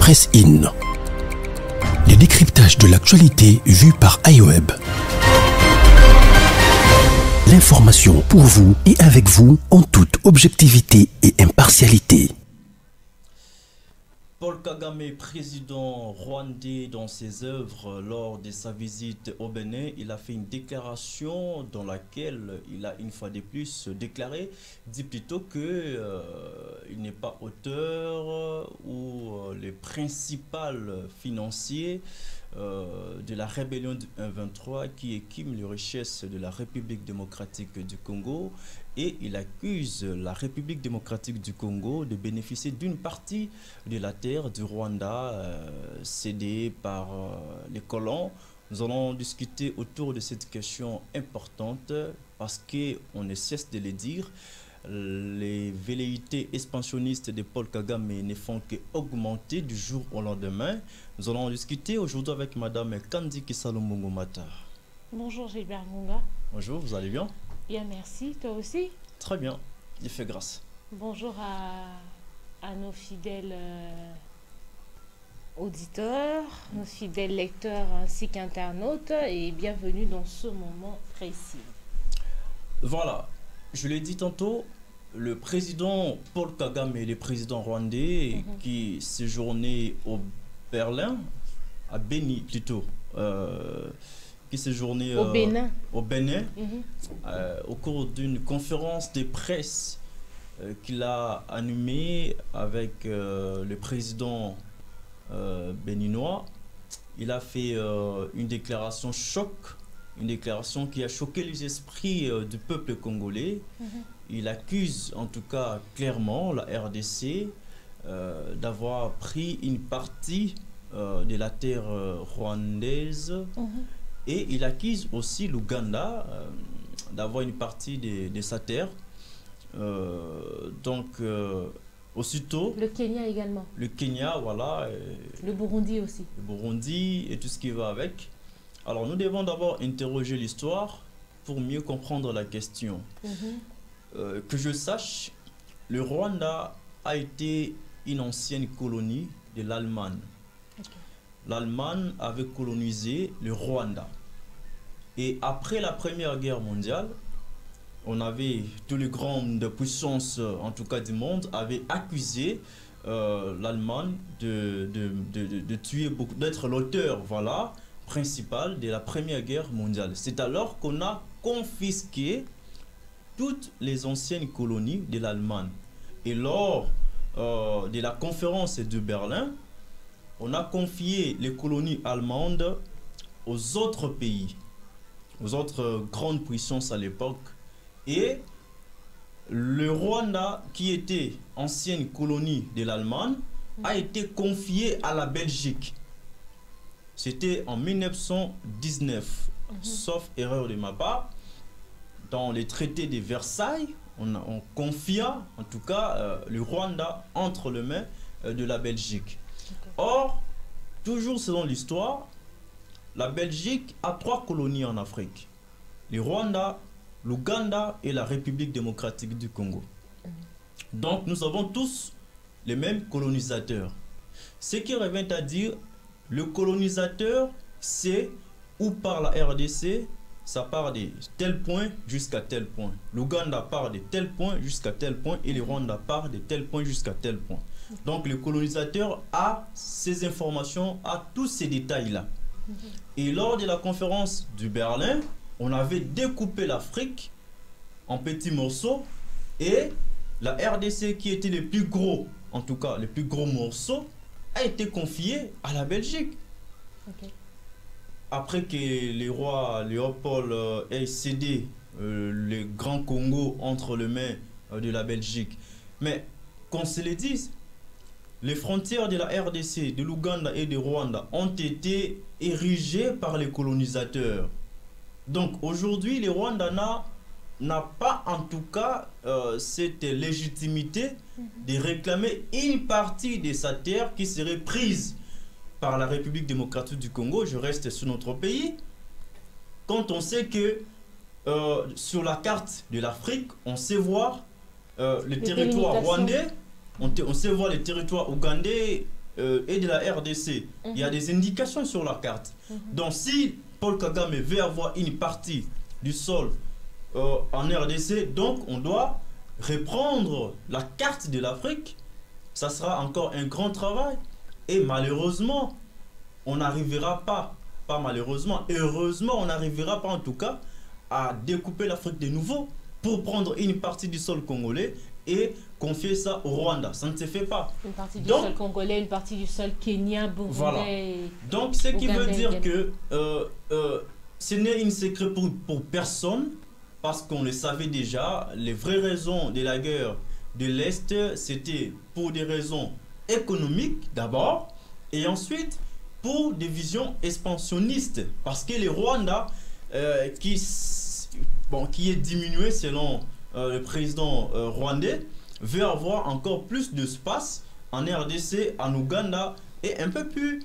Press In. Les décryptages de l'actualité vus par iWeb. L'information pour vous et avec vous en toute objectivité et impartialité. Paul Kagame, président rwandais, dans ses œuvres lors de sa visite au Bénin, il a fait une déclaration dans laquelle il a une fois de plus déclaré, dit plutôt que il n'est pas auteur ou les principal financiers de la rébellion du 1-23 qui écume les richesses de la République démocratique du Congo, et il accuse la République démocratique du Congo de bénéficier d'une partie de la terre du Rwanda cédée par les colons. Nous allons discuter autour de cette question importante parce qu'on ne cesse de le dire. Les velléités expansionnistes de Paul Kagame ne font qu'augmenter du jour au lendemain. Nous allons en discuter aujourd'hui avec Madame Kandi Kisalomongo Mata. Bonjour Gilbert Ngunga. Bonjour, vous allez bien? Bien, merci. Toi aussi? Très bien, il fait grâce. Bonjour à nos fidèles auditeurs, nos fidèles lecteurs ainsi qu'internautes, et bienvenue dans ce moment précis. Voilà, je l'ai dit tantôt, le président Paul Kagame, le président rwandais, qui séjournait au Berlin, à Béni plutôt, qui séjournait au Bénin, au cours d'une conférence de presse qu'il a animée avec le président béninois. Il a fait une déclaration choc, une déclaration qui a choqué les esprits du peuple congolais. Il accuse en tout cas clairement la RDC d'avoir pris une partie de la terre rwandaise, et il accuse aussi l'Ouganda d'avoir une partie de sa terre. Aussitôt... Le Kenya également. Le Kenya, voilà. Le Burundi aussi. Le Burundi et tout ce qui va avec. Alors nous devons d'abord interroger l'histoire pour mieux comprendre la question. Que je sache, le Rwanda a été une ancienne colonie de l'Allemagne. L'Allemagne avait colonisé le Rwanda. Et après la Première Guerre mondiale, on avait tous les grandes puissances, en tout cas du monde, avaient accusé l'Allemagne de tuer beaucoup, d'être l'auteur, voilà, principal de la Première Guerre mondiale. C'est alors qu'on a confisqué toutes les anciennes colonies de l'Allemagne. Et lors de la conférence de Berlin, on a confié les colonies allemandes aux autres pays, aux autres grandes puissances à l'époque. Et le Rwanda, qui était ancienne colonie de l'Allemagne, a été confié à la Belgique. C'était en 1919, sauf erreur de ma part. Dans les traités de Versailles, on confia en tout cas le Rwanda entre les mains de la Belgique. Or, toujours selon l'histoire, la Belgique a 3 colonies en Afrique: le Rwanda, l'Ouganda et la République démocratique du Congo. Donc nous avons tous les mêmes colonisateurs. Ce qui revient à dire, le colonisateur, c'est où par la RDC, ça part de tel point jusqu'à tel point. L'Ouganda part de tel point jusqu'à tel point et le Rwanda part de tel point jusqu'à tel point. Donc le colonisateur a ces informations, a tous ces détails-là. Et lors de la conférence du Berlin, on avait découpé l'Afrique en petits morceaux, et la RDC, qui était le plus gros, en tout cas le plus gros morceau, a été confié à la Belgique. Après que les rois Léopold aient cédé le Grand Congo entre les mains de la Belgique. Mais qu'on se le dise, les frontières de la RDC, de l'Ouganda et du Rwanda ont été érigées par les colonisateurs. Donc aujourd'hui, le Rwanda n'a pas en tout cas cette légitimité de réclamer une partie de sa terre qui serait prise par la République démocratique du Congo. Je reste sur notre pays. Quand on sait que sur la carte de l'Afrique, on sait voir le territoire rwandais, on sait voir le territoire ougandais, et de la RDC. Il y a des indications sur la carte. Donc si Paul Kagame veut avoir une partie du sol en RDC, donc on doit reprendre la carte de l'Afrique. Ça sera encore un grand travail. Et malheureusement, on n'arrivera pas malheureusement, heureusement, on n'arrivera pas en tout cas à découper l'Afrique de nouveau pour prendre une partie du sol congolais et confier ça au Rwanda. Ça ne se fait pas. Une partie du sol congolais, une partie du sol kenyan, burundais. Voilà. Donc, ce qui veut dire que ce n'est un secret pour personne, parce qu'on le savait déjà. Les vraies raisons de la guerre de l'Est, c'était pour des raisons économiques d'abord, et ensuite pour des visions expansionnistes, parce que le Rwanda, qui est diminué selon le président rwandais, veut avoir encore plus d'espace en RDC, en Ouganda et un peu plus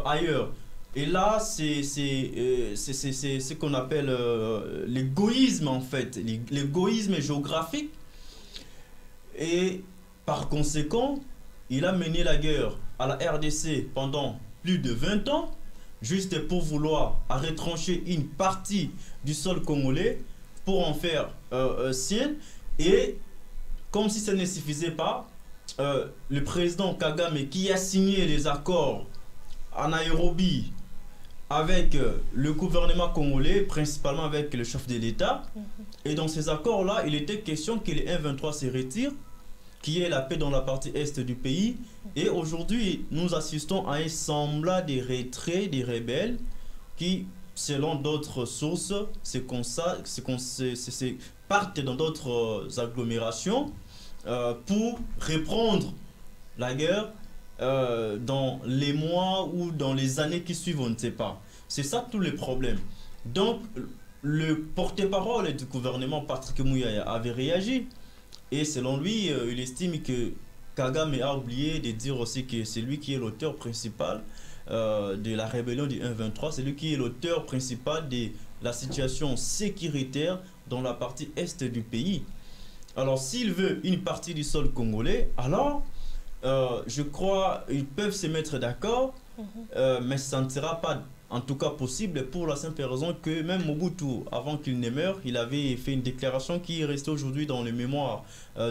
ailleurs. Et là, c'est ce qu'on appelle l'égoïsme en fait, l'égoïsme géographique. Et par conséquent, il a mené la guerre à la RDC pendant plus de 20 ans, juste pour vouloir retrancher une partie du sol congolais pour en faire sien. Et comme si ça ne suffisait pas, le président Kagame, qui a signé les accords à Nairobi avec le gouvernement congolais, principalement avec le chef de l'État, et dans ces accords-là, il était question que les M23 se retirent, qui est la paix dans la partie est du pays. Et aujourd'hui, nous assistons à un semblant de retrait des rebelles qui, selon d'autres sources, partent dans d'autres agglomérations pour reprendre la guerre dans les mois ou dans les années qui suivent, on ne sait pas. C'est ça tous les problèmes. Donc, le porte-parole du gouvernement, Patrick Muyaya, avait réagi. Et selon lui, il estime que Kagame a oublié de dire aussi que c'est lui qui est l'auteur principal de la rébellion du 1-23. C'est lui qui est l'auteur principal de la situation sécuritaire dans la partie est du pays. Alors, s'il veut une partie du sol congolais, alors, je crois qu'ils peuvent se mettre d'accord, mais ça ne sera pas en tout cas possible pour la simple raison que même Mobutu, avant qu'il ne meure, il avait fait une déclaration qui est restée aujourd'hui dans les mémoires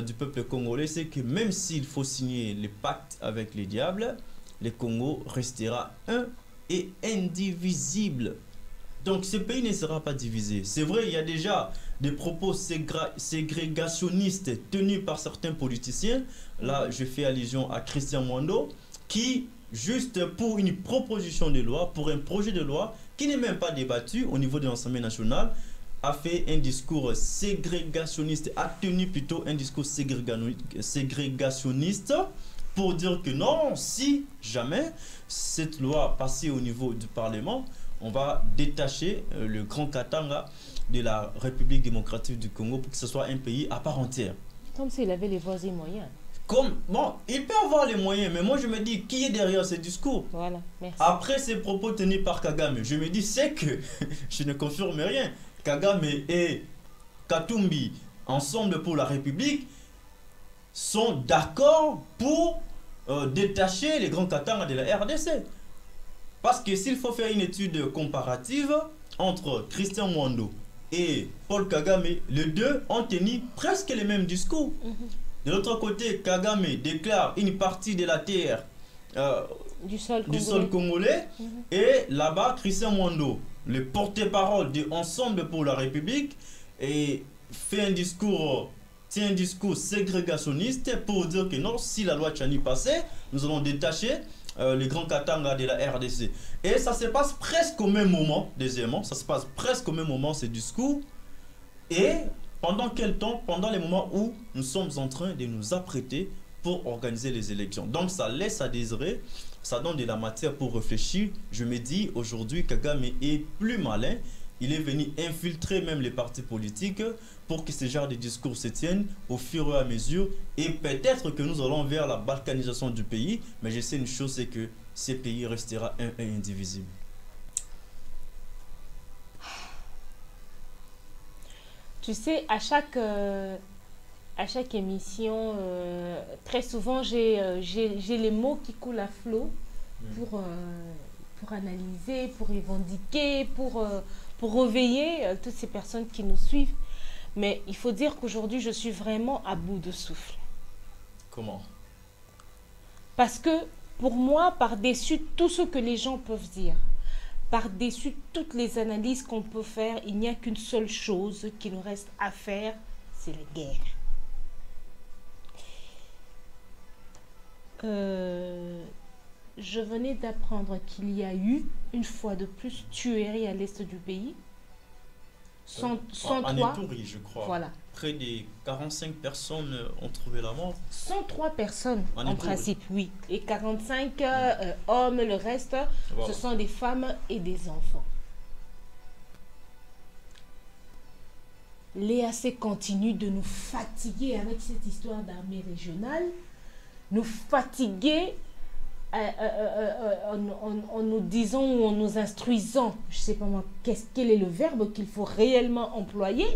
du peuple congolais, c'est que même s'il faut signer le pacte avec les diables, le Congo restera un et indivisible. Donc ce pays ne sera pas divisé. C'est vrai, il y a déjà des propos ségrégationnistes tenus par certains politiciens. Là, je fais allusion à Christian Mwando, qui, juste pour une proposition de loi, pour un projet de loi qui n'est même pas débattu au niveau de l'Assemblée nationale, a fait un discours ségrégationniste, a tenu plutôt un discours ségrégationniste pour dire que non, si jamais cette loi passée au niveau du Parlement, on va détacher le Grand Katanga de la République démocratique du Congo pour que ce soit un pays à part entière. Comme s'il avait les voisins moyens. Bon, il peut avoir les moyens, mais moi je me dis, qui est derrière ce discours? Voilà, merci. Après ces propos tenus par Kagame, je me dis, c'est que, je ne confirme rien, Kagame et Katumbi, ensemble pour la République, sont d'accord pour détacher les grands Katanga de la RDC. Parce que s'il faut faire une étude comparative entre Christian Mwando et Paul Kagame, les deux ont tenu presque les mêmes discours. De l'autre côté, Kagame déclare une partie de la terre du sol congolais. Et là-bas, Christian Mwando, le porte-parole de Ensemble pour la République, et fait un discours, tient un discours ségrégationniste pour dire que non, si la loi Tchani passait, nous allons détacher les grands Katanga de la RDC. Et ça se passe presque au même moment, deuxièmement, ça se passe presque au même moment, ce discours. Et pendant quel temps? Pendant les moments où nous sommes en train de nous apprêter pour organiser les élections. Donc ça laisse à désirer, ça donne de la matière pour réfléchir. Je me dis, aujourd'hui, Kagame est plus malin. Il est venu infiltrer même les partis politiques pour que ce genre de discours se tiennent au fur et à mesure. Et peut-être que nous allons vers la balkanisation du pays. Mais je sais une chose, c'est que ce pays restera un et indivisible. Tu sais, à chaque À chaque émission, très souvent, j'ai les mots qui coulent à flot pour analyser, pour revendiquer, pour réveiller toutes ces personnes qui nous suivent. Mais il faut dire qu'aujourd'hui, je suis vraiment à bout de souffle. Comment? Parce que pour moi, par-dessus tout ce que les gens peuvent dire, par-dessus toutes les analyses qu'on peut faire, il n'y a qu'une seule chose qui nous reste à faire, c'est la guerre. Je venais d'apprendre qu'il y a eu, une fois de plus, tuerie à l'est du pays. 103, en Ituri, je crois. Voilà. Près de 45 personnes ont trouvé la mort. 103 personnes, en principe, oui. Et 45 hommes, le reste, voilà. Ce sont des femmes et des enfants. L'EAC continue de nous fatiguer avec cette histoire d'armée régionale, nous fatiguer en nous disant ou en nous instruisant, je ne sais pas moi, quel est le verbe qu'il faut réellement employer,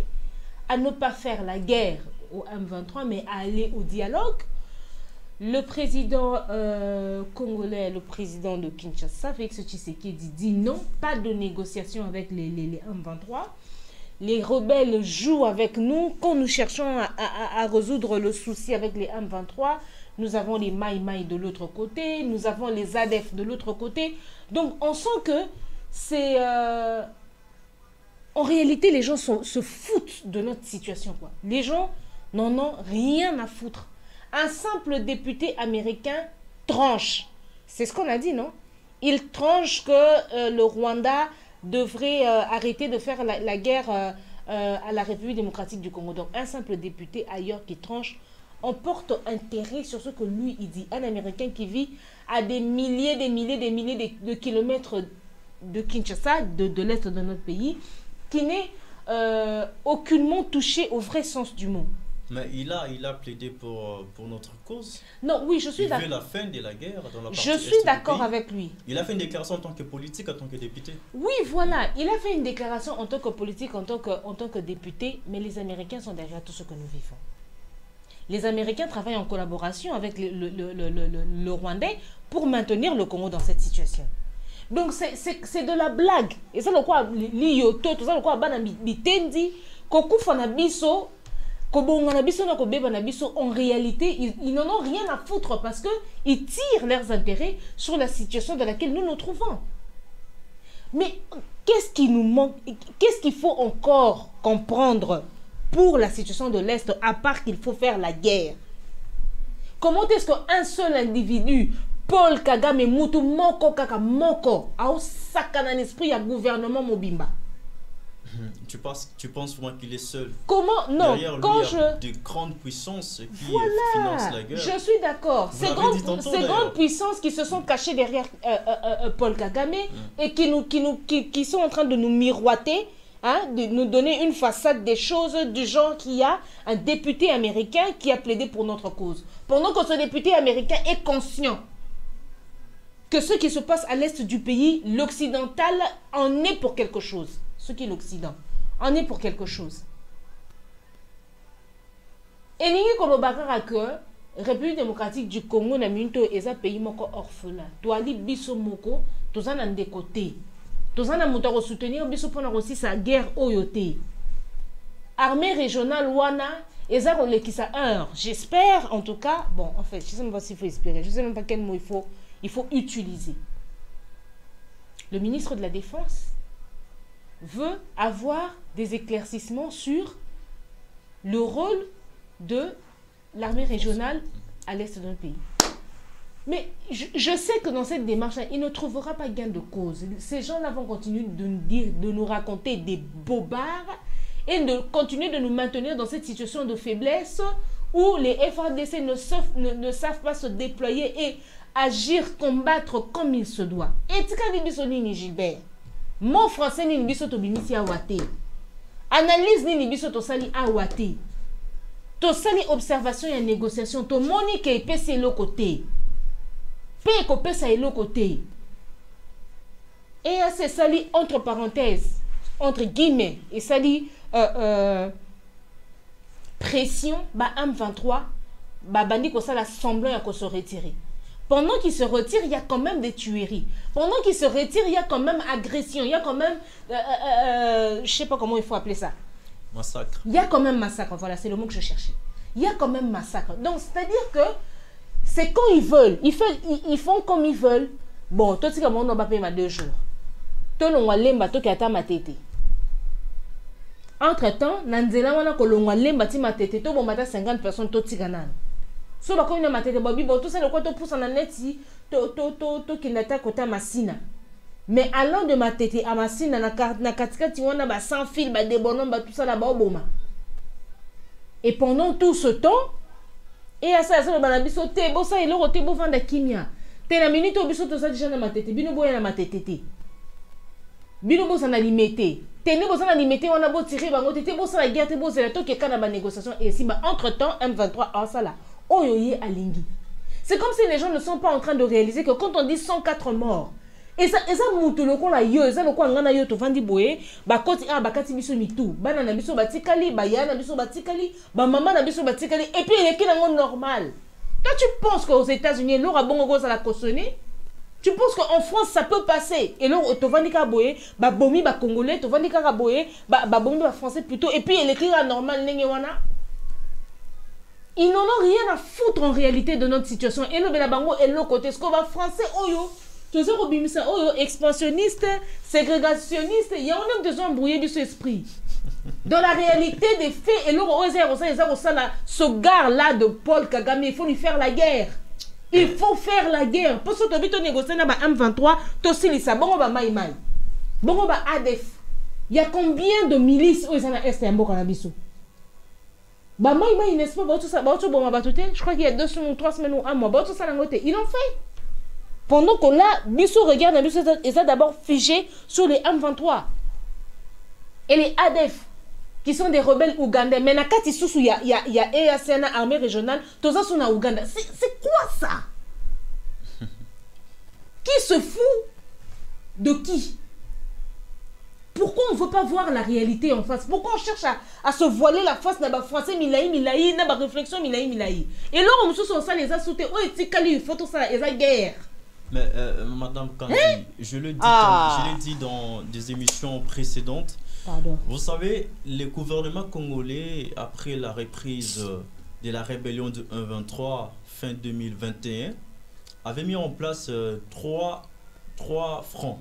à ne pas faire la guerre au M23, mais à aller au dialogue. Le président congolais, le président de Kinshasa, Félix Tshisekedi, dit non, pas de négociation avec les M23. Les rebelles jouent avec nous. Quand nous cherchons à résoudre le souci avec les M23, nous avons les Maï-Maï de l'autre côté, nous avons les ADF de l'autre côté. Donc, on sent que c'est... En réalité, les gens se foutent de notre situation, quoi. Les gens n'en ont rien à foutre. Un simple député américain tranche. C'est ce qu'on a dit, non? Il tranche que le Rwanda devrait arrêter de faire la guerre à la République démocratique du Congo. Donc, un simple député ailleurs qui tranche, on porte intérêt sur ce que lui, il dit. Un Américain qui vit à des milliers de kilomètres de Kinshasa, de l'est de notre pays, qui n'est aucunement touché au vrai sens du mot. Mais il a plaidé pour notre cause. Non, oui, je suis d'accord. Il veut la fin de la guerre dans la partie Je suis d'accord avec lui. Il a fait une déclaration en tant que politique, en tant que député. Oui, voilà. Il a fait une déclaration en tant que politique, en tant que député, mais les Américains sont derrière tout ce que nous vivons. Les Américains travaillent en collaboration avec le Rwandais pour maintenir le Congo dans cette situation. Donc, c'est de la blague. Et ça, le quoi, l'ioto, tout ça, le quoi, bitendi, kokufa na biso, en réalité, ils n'en ont rien à foutre parce qu'ils tirent leurs intérêts sur la situation dans laquelle nous nous trouvons. Mais qu'est-ce qui nous manque? Qu'est-ce qu'il faut encore comprendre pour la situation de l'Est, à part qu'il faut faire la guerre? Comment est-ce qu'un seul individu, Paul Kagame Moutou Moko Kaka Moko, a un esprit à gouvernement Mobimba? Tu penses vraiment qu'il est seul? Comment? Non, derrière lui, quand il y a de grandes puissances qui financent la guerre. Je suis d'accord. Ces grandes puissances qui se sont cachées derrière Paul Kagame et qui sont en train de nous miroiter, hein, de nous donner une façade des choses du genre qu'il y a un député américain qui a plaidé pour notre cause. Pendant que ce député américain est conscient que ce qui se passe à l'est du pays, l'occidental en est pour quelque chose. Ce qui est l'Occident, en est pour quelque chose. Et nous avons que République démocratique du Congo est un pays orphelin. Nous avons biso moko, nous avons des côtés. Nous avons soutenir biso pour aussi sa guerre oyote. Armée régionale wana, j'espère en tout cas, bon en fait, je ne sais même pas s'il faut espérer, je ne sais même pas quel mot il faut utiliser. Le ministre de la Défense veut avoir des éclaircissements sur le rôle de l'armée régionale à l'est de notre pays. Mais je sais que dans cette démarche, il ne trouvera pas gain de cause. Ces gens-là vont continuer de nous raconter des bobards et de continuer de nous maintenir dans cette situation de faiblesse où les FARDC ne savent pas se déployer et agir, combattre comme il se doit. Et Tika Gilbert, mon français ni biso to bimisi awate. Analyse ni biso to sali awate. To sali observation et négociation to moni ke pese lo côté. Pe ko pesa lo côté. Et c'est sali entre parenthèses, entre guillemets, et sali pression, bah M23, bah bandi ko ça la semblant à se retirer. Pendant qu'il se retire, il y a quand même des tueries. Pendant qu'il se retire, il y a quand même agression, il y a quand même, je sais pas comment il faut appeler ça. Massacre. Il y a quand même massacre, voilà, c'est le mot que je cherchais. Il y a quand même massacre. Donc, c'est-à-dire que c'est quand ils veulent, ils font comme ils veulent. Bon, toi, tu sais comment on va payer 2 jours. Toi, on va lemba, toi qui attends ma tête. Entre-temps, Nanzela, on a kolongwa lemba ti ma tête, toi, bon, mata 50 personnes, toi, tiganan. So, bah, quand on a ma tête, bon, tout ça, le quoi, toi, pousse en aneti, toi, qui n'a pas côté Massina. Mais allant de ma tête à Massina, na katika, tu vois, na sans fil, des bonhommes, tout ça, là-bas, au boma. Et pendant tout ce temps, et à ça, le banabiso, te, bo, ça, et l'eau, te, bo, vanda kimia. Te, na minute, au biso, tout ça, déjà, na ma tête, bino, bo, na ma tête, bino, bo, ça, na limité. Te, ne, bo, ça, na limité, on a beau tirer, bango, te, bo, ça, la guerre, te, bo, c'est la to, qui est na négociation, et si, bah, entre-temps, M23, en ça, là, oyoye, alingi. C'est comme si les gens ne sont pas en train de réaliser que quand on dit 104 morts, et ça moutou le kon la yo, et ça le kon ngana yo to vandi boye, ba koti ba kati biso mitou, ba na biso batikali, ba ya na biso batikali, ba maman na biso batikali, et puis il est qu'il normal. Toi tu penses qu'aux États-Unis l'aura bon go ça la cautionner? Tu penses qu'en France ça peut passer? Et là to vandi ka boye, ba bomi ba congolais, to vandi ka boye, ba bomi ba français plutôt, et puis il est qu'il normal nenge wana. Ils n'en ont rien à foutre en réalité de notre situation. Et le Belabango est le côté. Ce qu'on va français, oyo. Tout ça, oyo, expansionniste, ségrégationniste. Il y a un homme besoin de brouiller de son esprit. Dans la réalité des faits, et ce gars-là de Paul Kagame, il faut lui faire la guerre. Il faut faire la guerre. Pour ce que tu as négocié dans M23, tu as aussi ça. Bon, bah, Maï Maï. Bon, bah, ADF. Il y a combien de milices où ils sont à Est et à Mbokanabiso? Bah, Maï, n'est-ce pas, je crois qu'il y a 2 semaines, 3 semaines ou 1 mois, ils l'ont fait. Pendant qu'on a, Bissou regarde, ils ont d'abord figé sur les M23 et les ADF, qui sont des rebelles ougandais. Mais Nakati Soussou, il y a EACN, armée régionale, tout ça, sont à Ouganda. C'est quoi ça? Qui se fout de qui? Pourquoi on ne veut pas voir la réalité en face? Pourquoi on cherche à se voiler la face dans français milaï, dans réflexion milaï? Et là, on se sent ça, les a sautés. Oh, et il faut tout ça, les a guerre. Mais Madame Kandi, je l'ai dit dans des émissions précédentes. Pardon. Vous savez, le gouvernement congolais, après la reprise de la rébellion de 1-23 fin 2021, avait mis en place trois fronts.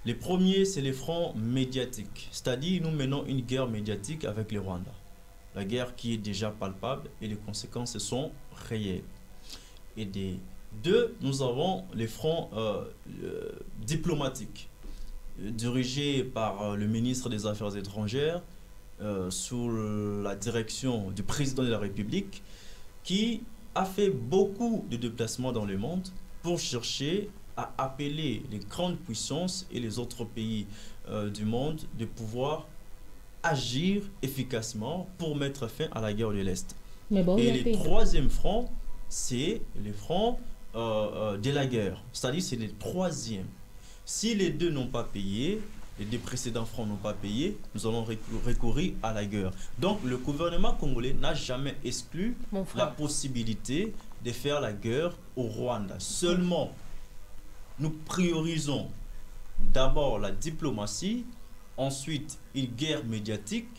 Le premier, c'est les fronts médiatiques. C'est-à-dire, nous menons une guerre médiatique avec le Rwanda. La guerre qui est déjà palpable et les conséquences sont réelles. Et des deux, nous avons les fronts diplomatiques, dirigés par le ministre des Affaires étrangères, sous la direction du président de la République, qui a fait beaucoup de déplacements dans le monde pour chercher à appeler les grandes puissances et les autres pays du monde de pouvoir agir efficacement pour mettre fin à la guerre de l'Est. Bon, et le troisième front, c'est le front de la guerre. C'est-à-dire c'est le troisième. Si les deux n'ont pas payé, les deux précédents fronts n'ont pas payé, nous allons recourir à la guerre. Donc le gouvernement congolais n'a jamais exclu la possibilité de faire la guerre au Rwanda. Seulement, nous priorisons d'abord la diplomatie, ensuite une guerre médiatique,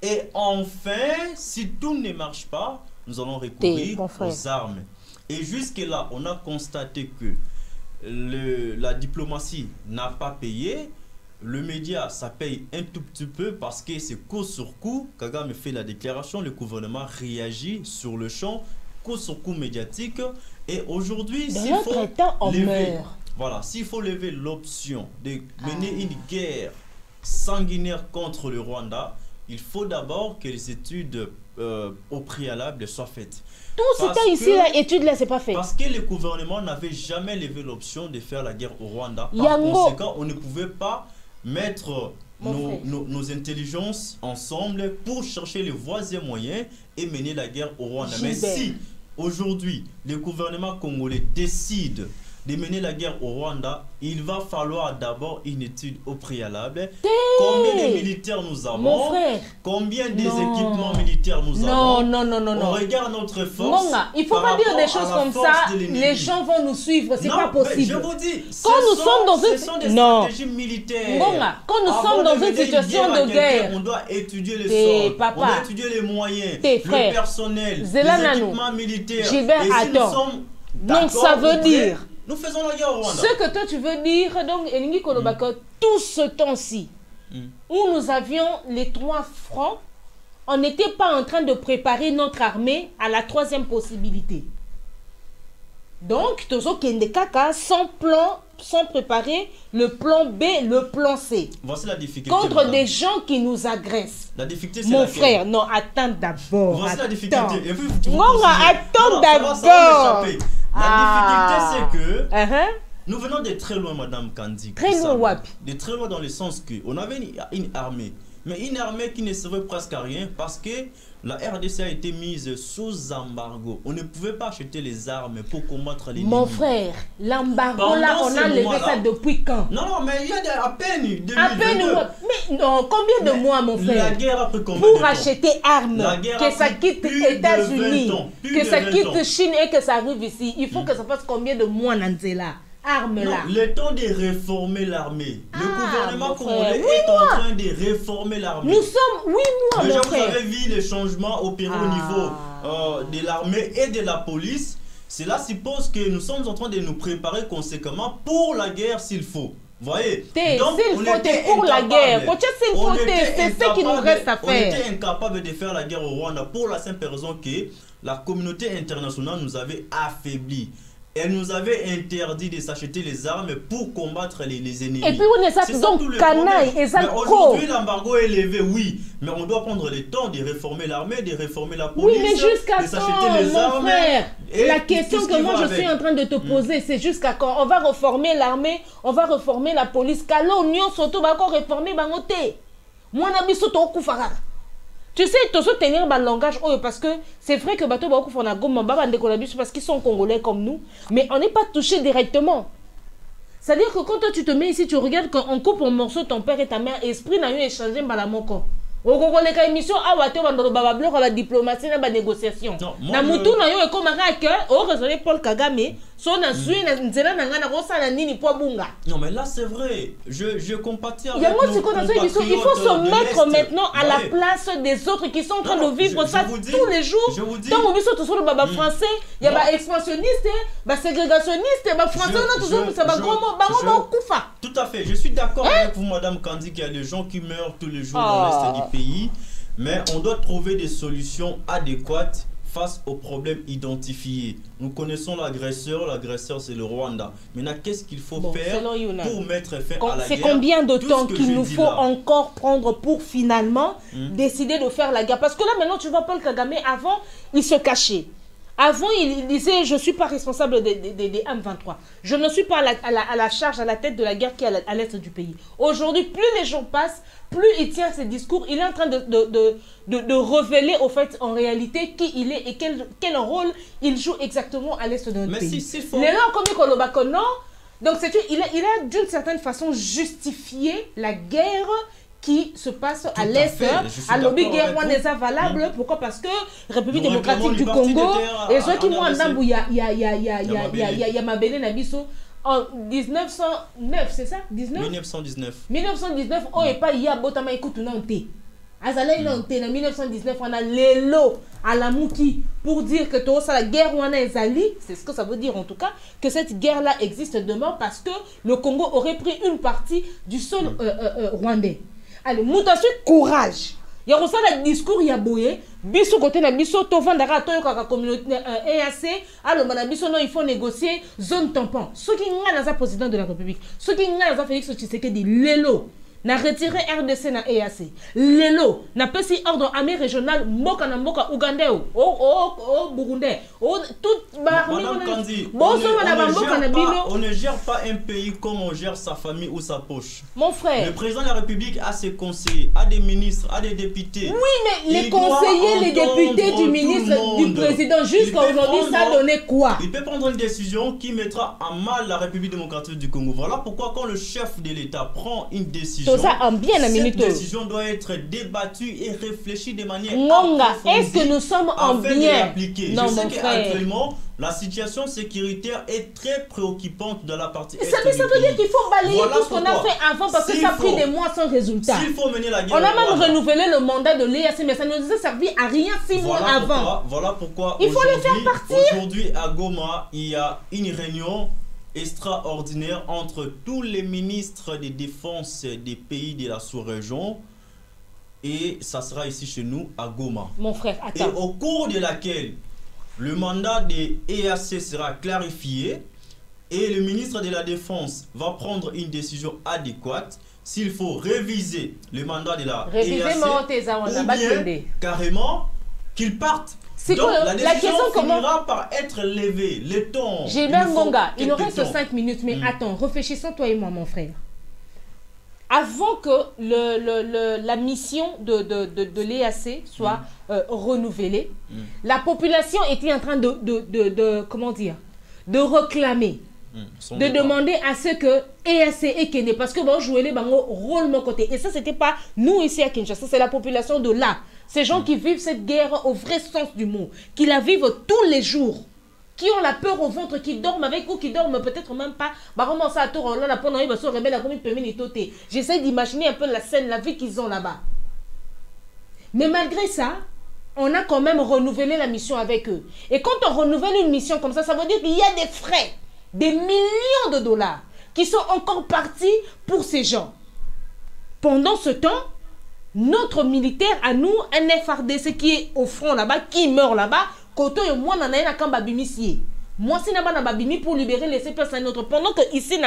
et enfin, si tout ne marche pas, nous allons recourir aux armes. Et jusque-là, on a constaté que la diplomatie n'a pas payé. Le média, ça paye un tout petit peu parce que c'est coup sur coup. Kagame fait la déclaration, le gouvernement réagit sur le champ, coup sur coup médiatique. Et aujourd'hui, s'il faut lever l'option de mener une guerre sanguinaire contre le Rwanda, il faut d'abord que les études au préalable soient faites. Tout ce temps ici, l'étude-là, c'est pas fait. Parce que le gouvernement n'avait jamais levé l'option de faire la guerre au Rwanda. Par conséquent, on ne pouvait pas mettre nos intelligences ensemble pour chercher les voies et moyens et mener la guerre au Rwanda. Mais si aujourd'hui, le gouvernement congolais décide de mener la guerre au Rwanda, il va falloir d'abord une étude au préalable. Combien de militaires nous avons? Mon frère. Combien des équipements militaires nous avons? Non. On regarde notre force. Il ne faut pas dire des choses comme ça. Les gens vont nous suivre. C'est pas possible. Je vous dis, quand nous sommes dans ce sont des stratégies militaires. Quand nous sommes dans une situation de guerre, on doit étudier les sols, on doit étudier les moyens, le personnel, les équipements militaires. Gilbert, attends. Donc ça veut dire... Nous faisons la guerre au Rwanda. Ce que toi tu veux dire, donc, Elingi Kolobaka, tout ce temps-ci, où nous avions les 3 francs, on n'était pas en train de préparer notre armée à la 3e possibilité. Donc, Tozo Kendekaka, sans plan, sans préparer le plan B, le plan C. Voici la difficulté. Contre madame. des gens qui nous agressent. La difficulté, c'est mon frère, non, attends d'abord. Voici la difficulté. Attends d'abord. La difficulté, c'est que nous venons de très loin, Madame Kandi. Très loin, Wapi. De très loin dans le sens qu'on avait une armée. Mais une armée qui ne servait presque à rien parce que la RDC a été mise sous embargo. On ne pouvait pas acheter les armes pour combattre les Mon frère, l'embargo là, on a levé ça depuis quand? Non, mais il y a à peine 2022. À peine, mais non, combien de mois, mon frère? La guerre a pris combien pour de temps? acheter armes, que ça quitte les États-Unis, que ça quitte Chine et que ça arrive ici, il faut que ça fasse combien de mois, Nanzela? Armes là. Le temps de réformer l'armée. Le gouvernement congolais est en train de réformer l'armée. Nous sommes 8 mois, déjà, mon frère. vous avez vu les changements opérés au niveau de l'armée et de la police. Cela suppose que nous sommes en train de nous préparer conséquemment pour la guerre s'il faut. Voyez, donc on était pour la guerre. C'est ce qui nous reste à faire. On était incapable de faire la guerre au Rwanda pour la simple raison que la communauté internationale nous avait affaiblis. Elle nous avait interdit de s'acheter les armes pour combattre les ennemis. Et puis on est ça donc canaille et ça. Aujourd'hui l'embargo est élevé, oui, mais on doit prendre le temps de réformer l'armée, de réformer la police, oui, mais jusqu'à de s'acheter les armes. Frère, la question que moi je suis en train de te poser, c'est jusqu'à quand on va réformer l'armée, on va réformer la police. Kalo Nyon Soto va encore réformer Bangote. Moi nabi Soto Kufara. Tu sais, tu dois tenir le langage parce que c'est vrai que Bato Baoku Fona Goma parce qu'ils sont congolais comme nous, mais on n'est pas touché directement. C'est-à-dire que quand toi tu te mets ici, tu regardes quand on coupe en morceaux ton père et ta mère, esprit n'a eu échangé balamoko. Au Congo, les émissions, la diplomatie, la négociation. Na mutu na yo comme au raisonné Paul Kagame, son a suivi nzela na ngana rosa na nini po bunga. Non mais là c'est vrai, je compatis avec il faut se mettre maintenant à la place des autres qui sont en train de vivre ça tous les jours. Je vous dis. Tant on vit sur le baba français, il y a ba expansionniste, ba ségrégationniste, ba français on a toujours ça ba gros mot, ba mot kufa. Tout à fait, je suis d'accord avec vous Madame Kandi qu'il y a des gens qui meurent tous les jours dans l'est du pays, mais on doit trouver des solutions adéquates face aux problèmes identifiés. Nous connaissons l'agresseur c'est le Rwanda. Maintenant, qu'est-ce qu'il faut faire pour mettre fin à la guerre? C'est combien de temps qu'il nous faut encore prendre pour finalement décider de faire la guerre? Parce que là maintenant tu vois Paul Kagame, avant il se cachait. Avant, il disait, je ne suis pas responsable des M23. Je ne suis pas à la charge, à la tête de la guerre qui est à l'est du pays. Aujourd'hui, plus les jours passent, plus il tient ses discours, il est en train de révéler au fait, en réalité, qui il est et quel rôle il joue exactement à l'est de notre pays. Mais si, c'est faux. Les gens comme Kolobako, non. Donc, il a d'une certaine façon justifié la guerre qui se passe à l'Est, à l'objet guerre rwandaise valable. Pourquoi? Parce que République démocratique du Congo, et ceux qui m'ont entendu, il y a Mabele Nabiso, en 1909, c'est ça? 1919. 1919, on n'est pas hier, Botama écoute, non, t'es. Azala il en 1919, on a l'élo à la Mouki pour dire que tout ça, la guerre rwandaise ali, c'est ce que ça veut dire en tout cas, que cette guerre-là existe demain parce que le Congo aurait pris une partie du sol rwandais. Allez, mutation courage. Il y a aussi le discours il y a boyé. Biso côté na biso to vandara to yoka communauté EAC. Alors na biso non il faut négocier zone tampon. Ceux qui ngana za président de la République, ceux qui ngana za Félix Tshisekedi lelo n'a retiré RDC na EAC. Lelo n'a pas si ordre armée régionale Mboka na Mboka Ougandais Burundais tout Madame Kandi, on ne gère pas un pays comme on gère sa famille ou sa poche. Mon frère, le président de la République a ses conseillers, a des ministres, a des députés. Oui, mais les conseillers, les députés du ministre, du président, jusqu'à aujourd'hui, ça donnait quoi? Il peut prendre une décision qui mettra en mal la République démocratique du Congo. Voilà pourquoi quand le chef de l'État prend une décision, cette décision doit être débattue et réfléchie de manière approfondie. Est-ce que nous sommes en bien? Non, je sais qu'actuellement, la situation sécuritaire est très préoccupante dans la partie est. Ça veut dire qu'il faut balayer tout ce qu'on a fait avant parce que ça a pris des mois sans résultat. S'il faut mener la guerre, on a même renouvelé le mandat de l'EAC, mais ça ne nous a servi à rien 6 mois avant. Voilà pourquoi il faut les faire partir. Aujourd'hui à Goma, il y a une réunion extraordinaire entre tous les ministres de défense des pays de la sous-région et ça sera ici chez nous à Goma. Mon frère, attends. Et au cours de laquelle le mandat des EAC sera clarifié et le ministre de la Défense va prendre une décision adéquate s'il faut réviser le mandat de la EAC ou bien carrément qu'il parte. Donc la décision finira par être levée. Le temps. Gilbert Ngonga, il nous reste 5 minutes, mais attends, réfléchissons toi et moi, mon frère. Avant que la mission de l'EAC soit renouvelée, la population était en train comment dire, de réclamer, de demander à ce que EAC et Kenya, parce que bon, jouer les rôle mon côté. Et ça, c'était pas nous ici à Kinshasa, c'est la population de là. Ces gens qui vivent cette guerre au vrai sens du mot, qui la vivent tous les jours, qui ont la peur au ventre, qui dorment avec ou qui dorment peut-être même pas. J'essaie d'imaginer un peu la scène, la vie qu'ils ont là-bas. Mais malgré ça, on a quand même renouvelé la mission avec eux. Et quand on renouvelle une mission comme ça, ça veut dire qu'il y a des frais, des millions de dollars qui sont encore partis pour ces gens. Pendant ce temps, notre militaire à nous, un FRDC qui est au front là-bas, qui meurt là-bas, moi, c'est Babimi pour libérer, laisser place à un autre. Pendant que ici,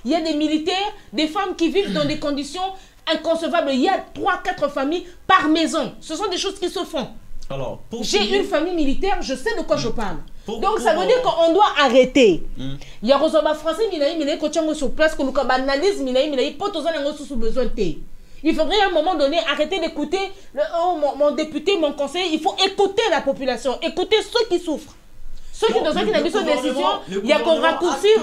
il y a des militaires, des femmes qui vivent dans des conditions inconcevables. Il y a 3-4 familles par maison. Ce sont des choses qui se font. J'ai une famille militaire, je sais de quoi je parle. Donc ça veut dire qu'on doit arrêter. Il y a des Français qui sur place, qu'on analyse, besoin de. Il faudrait à un moment donné arrêter d'écouter mon député, mon conseiller. Il faut écouter la population, écouter ceux qui souffrent. Ceux qui ont une décision, il y a qu'on raccourcit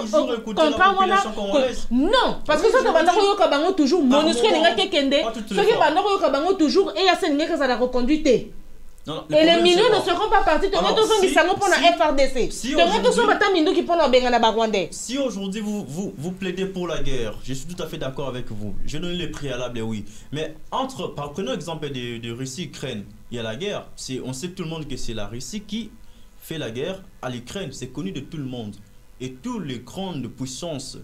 non, parce que ceux qui ont toujours MONUSCO, ceux qui ont toujours et la reconduite. Et les millions ne seront pas partis. Si aujourd'hui vous plaidez pour la guerre, je suis tout à fait d'accord avec vous. Je donne les préalables, oui. Mais prenons l'exemple de Russie-Ukraine. Il y a la guerre. On sait tout le monde que c'est la Russie qui fait la guerre à l'Ukraine. C'est connu de tout le monde. Et toutes les grandes puissances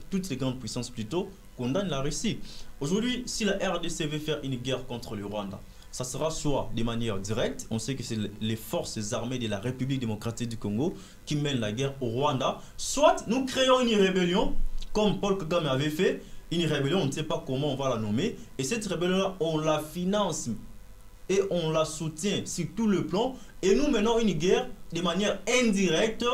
plutôt, condamnent la Russie. Aujourd'hui, si la RDC veut faire une guerre contre le Rwanda, ça sera soit de manière directe, on sait que c'est les forces armées de la République démocratique du Congo qui mènent la guerre au Rwanda, soit nous créons une rébellion, comme Paul Kagame avait fait, une rébellion, on ne sait pas comment on va la nommer, et cette rébellion-là, on la finance et on la soutient sur tout le plan, et nous menons une guerre de manière indirecte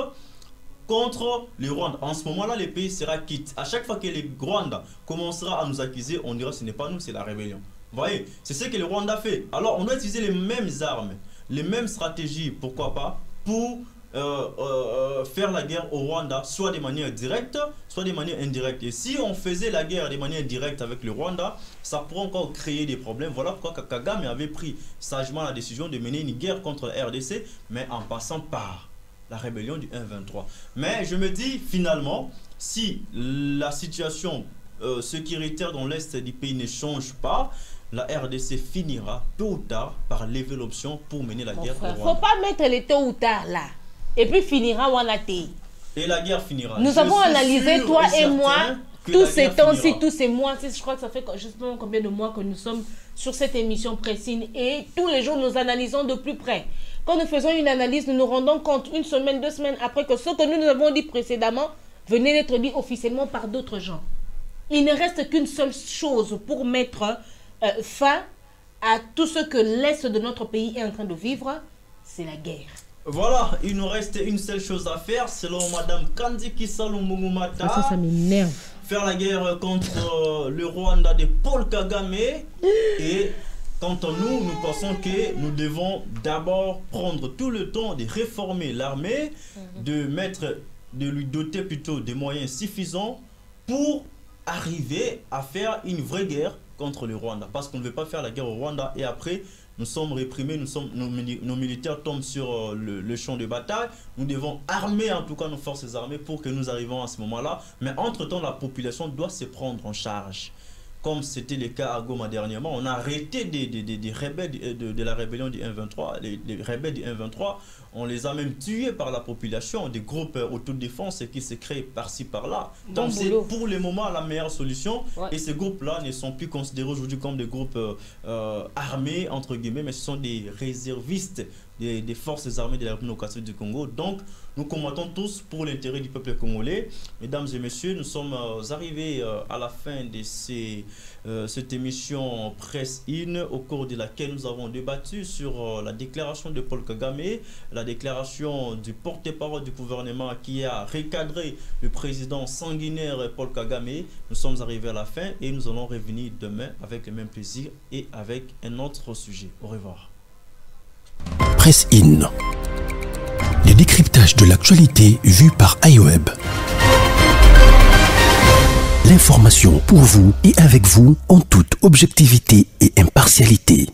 contre le Rwanda. En ce moment-là, le pays sera quitte. À chaque fois que le Rwanda commencera à nous accuser, on dira que ce n'est pas nous, c'est la rébellion. Vous voyez, c'est ce que le Rwanda fait. Alors, on doit utiliser les mêmes armes, les mêmes stratégies, pourquoi pas, pour faire la guerre au Rwanda, soit de manière directe, soit de manière indirecte. Et si on faisait la guerre de manière directe avec le Rwanda, ça pourrait encore créer des problèmes. Voilà pourquoi Kagame avait pris sagement la décision de mener une guerre contre la RDC, mais en passant par la rébellion du 1-23. Mais je me dis, finalement, si la situation sécuritaire dans l'est du pays ne change pas, la RDC finira tôt ou tard par lever l'option pour mener la guerre au Rwanda. Il ne faut pas mettre les tôt ou tard là. Et puis finira Wanate. Et la guerre finira. Nous avons analysé, toi et moi, tous ces temps-ci, tous ces mois-ci. Je crois que ça fait justement combien de mois que nous sommes sur cette émission précise. Et tous les jours, nous analysons de plus près. Quand nous faisons une analyse, nous nous rendons compte 1 semaine, 2 semaines après que ce que nous avons dit précédemment venait d'être dit officiellement par d'autres gens. il ne reste qu'une seule chose pour mettre fin à tout ce que l'Est de notre pays est en train de vivre, c'est la guerre. Voilà, il nous reste une seule chose à faire, selon Madame Kandiki Salomongumata. Ça m'énerve. Faire la guerre contre le Rwanda de Paul Kagame. Et quant à nous, nous pensons que nous devons d'abord prendre tout le temps de réformer l'armée, de lui doter plutôt des moyens suffisants pour arriver à faire une vraie guerre contre le Rwanda. Parce qu'on ne veut pas faire la guerre au Rwanda et après, nous sommes réprimés, nos militaires tombent sur le champ de bataille. Nous devons armer en tout cas nos forces armées pour que nous arrivions à ce moment-là. Mais entre-temps, la population doit se prendre en charge. Comme c'était le cas à Goma dernièrement, on a arrêté des rebelles de la rébellion du 1-23. Les rebelles du 1-23, on les a même tués par la population, des groupes autodéfense qui se créent par-ci par-là. Donc c'est pour le moment la meilleure solution. Ouais. Et ces groupes-là ne sont plus considérés aujourd'hui comme des groupes armés, entre guillemets, mais ce sont des réservistes des forces armées de la République démocratique du Congo. Donc, nous combattons tous pour l'intérêt du peuple congolais. Mesdames et messieurs, nous sommes arrivés à la fin de cette émission Presse In, au cours de laquelle nous avons débattu sur la déclaration de Paul Kagame, la déclaration du porte-parole du gouvernement qui a recadré le président sanguinaire Paul Kagame. Nous sommes arrivés à la fin et nous allons revenir demain avec le même plaisir et avec un autre sujet. Au revoir. Presse In. Les décryptages de l'actualité vus par iWeb. L'information pour vous et avec vous en toute objectivité et impartialité.